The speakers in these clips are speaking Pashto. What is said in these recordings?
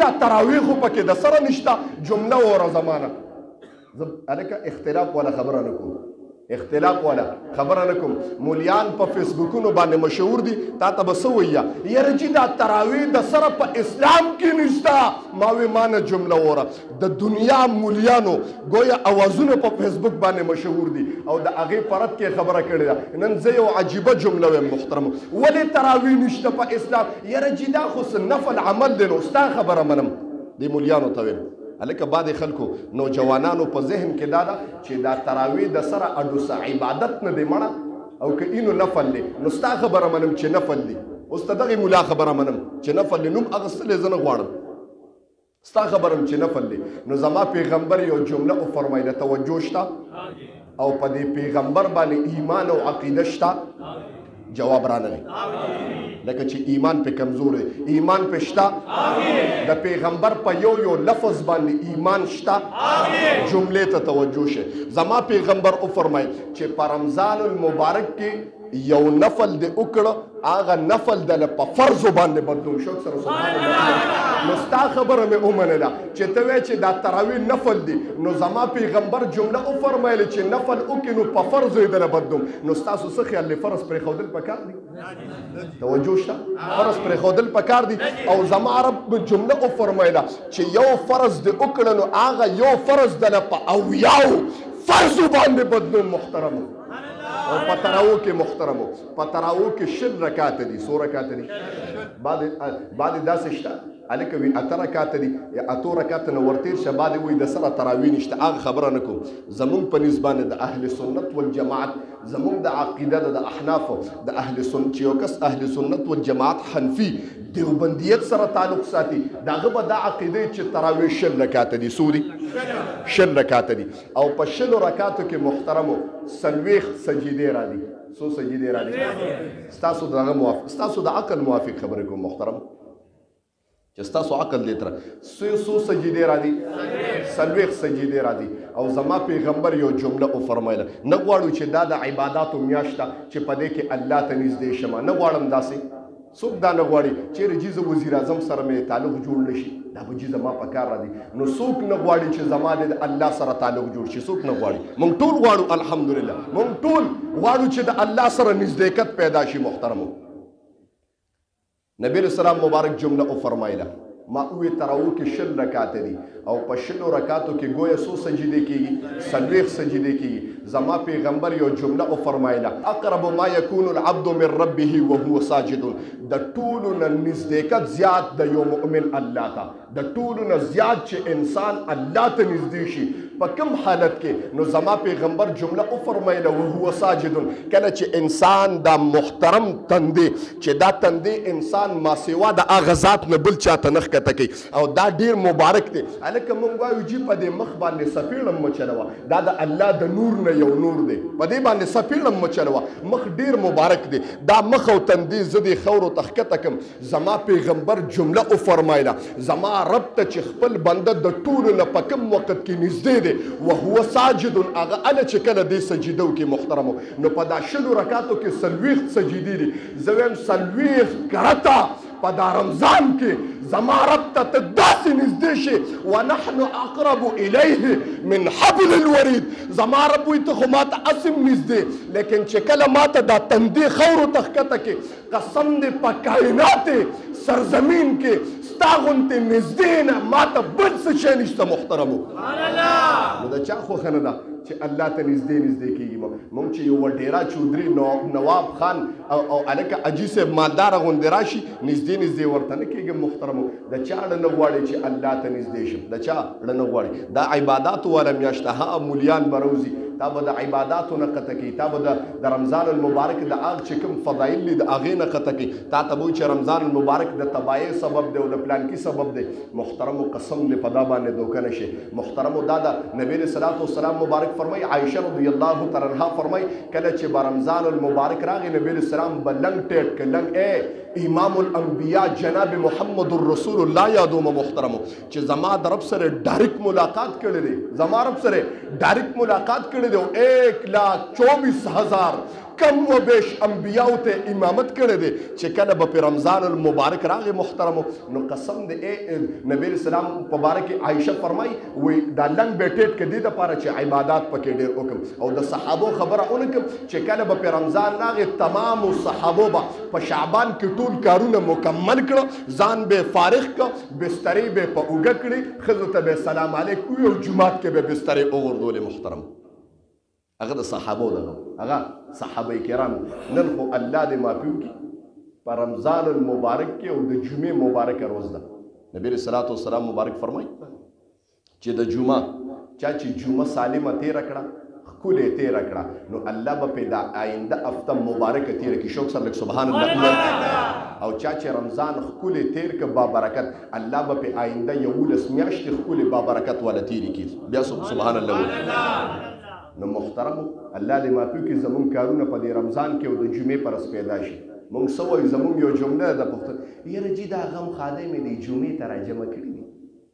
دا تراویح خو پکې د سره نشته جمله وره زمانه هلکه اختلاف والا خبره نه کوم اختلاف والا خبره نه کوم مولیان په فیسبوکونو باندې مشهور دي تا ته به څه وایه یاره چې دا تراویح د سره په اسلام کې نشته ما وی ما نه جمله وره د دنیا مولیانو ګویا اوازونه په فیسبوک باندې مشهور دي او د هغې پرد کې خبره کړې ده نن زه یو عجیبه جمله ویم محترمو ولې تراویح نشته په اسلام یاره چې دا خو څه نفل عمل دی نو ستا خبره منم دې مولیانو ته ویم هلکه بعد خلکو نوجوانانو په ذهن کې دا ده چې دا تراویح د سره اډوسه عبادت نه دی مړه او که اینو نفل دی نو ستا خبره منم چې نفل دی اوس ته دغې ملا خبره منم چې نفل دی نوم اخیستلی زه نه غواړم ستا خبرم چې نفل دی نو زما پیغمبر یو جمله وفرمایله توجه شته او په دې پیغمبر باندې ایمان او عقیده شته جواب رانغی لکه چې ایمان په کمزور دی ایمان په شته د پیغمبر په یو لفظ باندې ایمان شته جملې ته توجه شه زما پیغمبر او فرمایي چې په رمضان المبارک کې یو نفل دی وکړه هغه نفل د په فرضو باندې بدلون شو سره سبحان الله نو ستا خبره مې ومنله چې ته وایې چې دا تراویح نفل دی نو زما پیغمبر جمله وفرمایله چې نفل وکړي نو په فرضو یې دله بدلوم نو ستاسو څه خیال دی فرض پرېښودل پکار دی توجه شته فرض پرېښودل پکار دی او زما رب جمله وفرمایله چې یو فرض دی وکړه نو هغه یو فرض دله په اویاو فرضو باندې بدلون محترمو او په تراویح کې محترمو په تراویح کې 20 رکعات دي 100 رکعات دي بعد داسې شته هلکه وي 8 رکعات دي 8 رکعات نه ورتېر شه بعد وایي د سره تراویح نشته هغه خبره نه کوم زمونږ په نسبت باندې د اهل سنت والجماعت زمونږ د عقیده د احنافو د اهل سنت چې یو کس اهل سنت والجماعت حنفي دیوبندیت سره تعلق ساتي دغه به دا عقیده چې تراویح 20 رکعات دي سوري 20 رکعات دي او په 20 رکعاتو کې محترمو 40 سجدې را دي څو سجدې را دي ستاسو دغه موافق ستاسو د عقل موافق خبرې کوم محترم چې ستاسو عقل دی تر څو سجدې را دي 40 سجدې را دي او زما پیغمبر یو جمله وفرمایله نه غواړو چې دا د عباداتو میاشت چې په دې کې الله ته نږدې شم نه غواړم داسې څوک دا نه غواړي چیرې چې زه وزیر اعظم سره مې تعلق جوړ نه شي دا به چې زما په کار را دي نو څوک نه غواړي چې زما د الله سره تعلق جوړ شي څوک نه غواړي موږ ټول غواړو الحمدلله موږ ټول غواړو چې د الله سره نزدېکت پیدا شي محترمو نبی رسول الله مبارک جمله وفرمایله ما وی تراویح کې 20 رکعات دي او په 20 رکعاتو کې گویا 100 سجدې کېږي 40 سجدې کېږي زما پیغمبر یو جمله وفرمایله اقرب ما يكون العبد من ربه وهو ساجد د ټولو نه نزدېکت زیات د یو مؤمن الله ته د ټولو نه زیات چې انسان الله ته نږدې شي په کوم حالت کې نو زما پیغمبر جمله وفرمایله وهو ساجد کله چې انسان دا محترم تندې چې دا تندې انسان ما سوا د هغه ذات نه بل چاته نه ښکته کوي او دا ډیر مبارک دی هلکه موږ وایو چې په دې مخ باندې سپېړم مه چلوه دا د الله د نور نه یو نور دی په دې باندې سپېړم مه چلوه مخ ډیر مبارک دی دا مخ او تندې زه دې خورو ته ښکته کړم زما پیغمبر جمله وفرمایله زما رب ته چې خپل بنده د ټولو نه په کوم وخت کې نږدې دی وهو ساجد هغه اله چې کله دې سجده وکړي محترمو نو په دا 20 رکعاتو کې 40 سجدې دي زه وایم 40 کرته په دا رمضان کې زما رب ته داسې نږدې شي ونحن اقرب الیه من حبل الورید زما رب وایي ته خو ما ته اسم نږدې لیکن چې کله ما ته دا تندې خورو ته ښکته کې قسم دې په کائنات سرزمین کې ستا غوندې نږدې نه ما ته بل څه شی نشته محترمو نو د چا خوښه نه ده چې الله ته نږدې کېږي موږ چې یو ډیرا چودري نواب خان او هلکه حاجي صاحب مالداره غوندې راشي نږدې ورته نه کېږي محترمو د چا ړه نه غواړي چې الله ته نږدې شم د چا ړه نه غواړي دا عباداتو والا میاشت ها مولیان به روزي تا به د عباداتو نه قطع کوي تا به د رمضان المبارک د هغه چې کوم فضایل دي د هغې نه قطع کوي تا ته به وایي چې رمضان المبارک د تباهۍ سبب دی او د پلانکي سبب دی محترمو قسم دې په دا باندې دوکه نه شي محترمو دا د نبی علیه صلات وسلام مبارک فرمایي عایشه رضی الله تعالی عنها فرمایي کله چې به رمضان المبارک راغی نبی علیه السلام به لنګ ټیټ که لنګ امام الانبیاء جناب محمد رسول الله یادومه محترمو چې زما د رب سره ډایرکټ ملاقات کړی دی زما رب سره ډایرکټ ملاقات کړی دی 1,24,000 کم و بیش انبیاء ته امامت کړی دی چې کله به په رمضان المبارک راغی محترمو نو قسم دی نبی اسلام په باره کې عایشه فرمایي وی دا لنګ بیټیټ کې دی دپاره چې عبادات پکې ډېر وکړم او د صحابو خبره ونکړم چې کله به په رمضان راغی تمامو صحابو به په شعبان کې ټول کارونه مکمل کړه ځان به فارغ کړه بسترې به په اوږه کړي ښځو ته به سلام علیکم وي او جومات کې به بسترې وغورځولې محترم هغه د صحابو دغه هغه صحابه کرام نن خو الله دې معافي وکړي په رمضان المبارک کې او د جمعې مبارکه روز ده نبی صلوات والسلام مبارک فرمایي چې د جمعه چا چې جمعه سالمه تېره کړه ښکلې تېره کړه نو الله به پې دا آینده هفته مبارکه تېره کړي شوق سره لږ سبحان الله او چا چې رمضان ښکلې تېر کړه بابرکت الله به پې آینده 11 میاشتې ښکلې بابرکت والا تېرې کړي بیا سبحان الله نو محترمو الله دې معافي وکړي زمونږ کارونه په دې رمضان کې او د جمعې په ورځ پیدا شي مونږ څه وایو زمونږ یو جمله ده پښتو یاره جي دا غم خادی مې دی جمعې ته راجمع کړي دي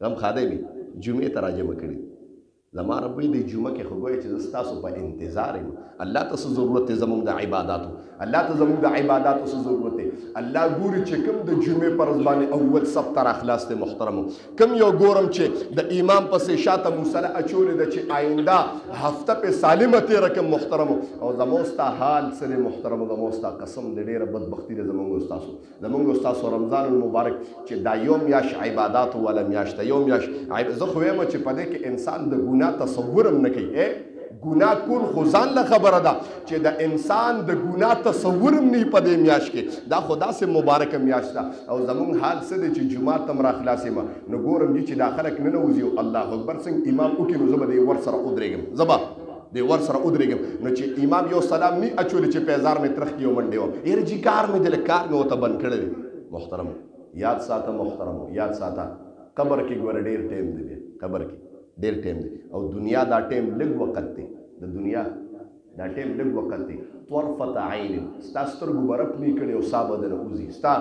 غم خادی مې جمعې ته راجمع کړي زما ربی د جمعه کې خو ګویا چې زه ستاسو په انتظار یم الله ته څه ضرورت دی زموږ د عباداتو الله ته زموږ د عباداتو څه ضرورت دی الله ګوري چې کوم د جمعې پر ورځ باندې اول سب تر اخلاص دی محترمو کوم یو ګورم چې د امام پسې شاته مصلی اچولې ده چې آینده هفته پې سالمه تېره کړم محترمو او زموږ ستا حال څه دی محترمو زموږ ستا قسم دی ډېره بدبختي ده زموږ ستاسو زموږ ستاسو رمضان المبارک چې دا یو میاشت عباداتو والا میاشت ده یو میاشت زه خو وایم چې په دې کې انسان د ګناه تصورم نه کوي ګناه کول خو ځان له خبره ده چې د انسان د ګناه تصورم نه په دې میاشت کې دا خو داسې مبارکه میاشت ده او زمونږ حال څه دی چې جومات ته م راخلاص یم نو ګورم چې دا خلک ننوځي او الله اکبر څنګه امام وکړي نو زه به دې ور سره ودرېږم زه به دې ور سره ودرېږم نو چې امام یو سلام نه اچولی چې پیزار مې ترخ کې یو منډې وم یاره جي کار مې دی کار مې ورته بند کړی دی محترم یاد ساته محترمو یاد ساته قبر کې ګوره ډېر ټایم دی بیا قبر کې ډېر ټایم دی او دنیا دا ټایم لږ وخت دی د دنیا دا ټایم لږ وخت دی طرفة عین ستا سترګو به رپ نه کړي او سا به درنه وځي ستا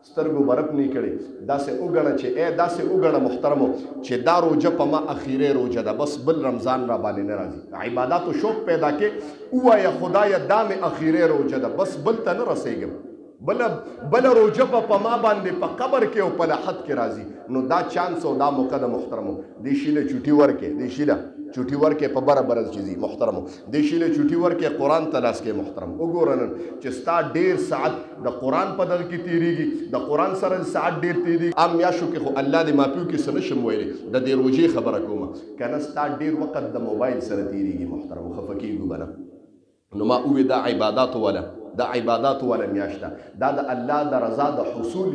سترګو به رپ نه کړي داسې وګڼه چې داسې وګڼه محترمو چې دا روجه په ما اخیرې روجه ده بس بل رمضان را باندې نه راځي عباداتو شوق پیدا کې ووایه خدایه دا مې اخیرې روجه ده بس بل ته نه رسېږم بل روجه په ما باندې په قبر کې او په لحد کې راځي نو دا چانس او دا موقع د محترمو دې شي له چوټي ورکې دې شي له چوټي ورکې په بره برز چې ځي محترمو دې شي له چوټي ورکې قرآن ته لاس کې محترم وګوره نن چې ستا ډېر ساعت د قرآن په دغه کې تېرېږي د قرآن سره ساعت ډېر تېرېږي عام میاشتو کې خو الله دې معافي وکړي څه نشم ویلی د دې روژې خبره کومه که نه ستا ډېر وخت د موبایل سره تېرېږي محترمو خفه کېږو به نه نو ما ووې دا عباداتو والا دا عباداتو والا میاشت ده دا د الله د رضا د حصول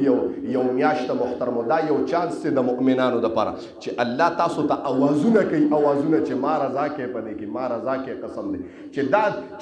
یو میاشت محترمو دا یو چانس دی د مؤمنانو دپاره چې الله تاسو ته اوازونه کوي اوازونه چې ما رضا کې په دې کې ما رضا کې قسم دی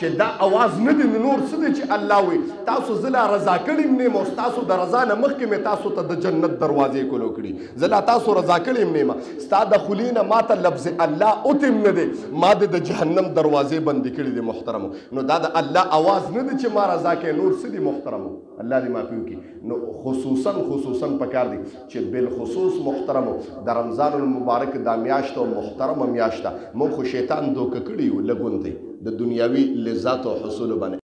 چې دا اواز نه دی نور څه دی چې الله وي تاسو زه لا رضا کړی م نیم او ستاسو د رضا نه مخکې مې تاسو ته د جنت دروازې کولو کړي زه لا تاسو رضا کړی م نیمه ستا د خولې نه ما ته لفظ الله اوتم نه دی ما د جهنم دروازې بندې کړي دي محترمو نو دا د الله اواز نه دی چې ما رضا کې نور څه دي محترمو الله دې معافي وکړي نو خصوصا پکار دي چې بالخصوص محترمو د رمضان المبارک دا میاشت او محترمه میاشت ده موږ خو شیطان دوکه کړي یو لګون دی د دنیاوي لذات او حصول باندې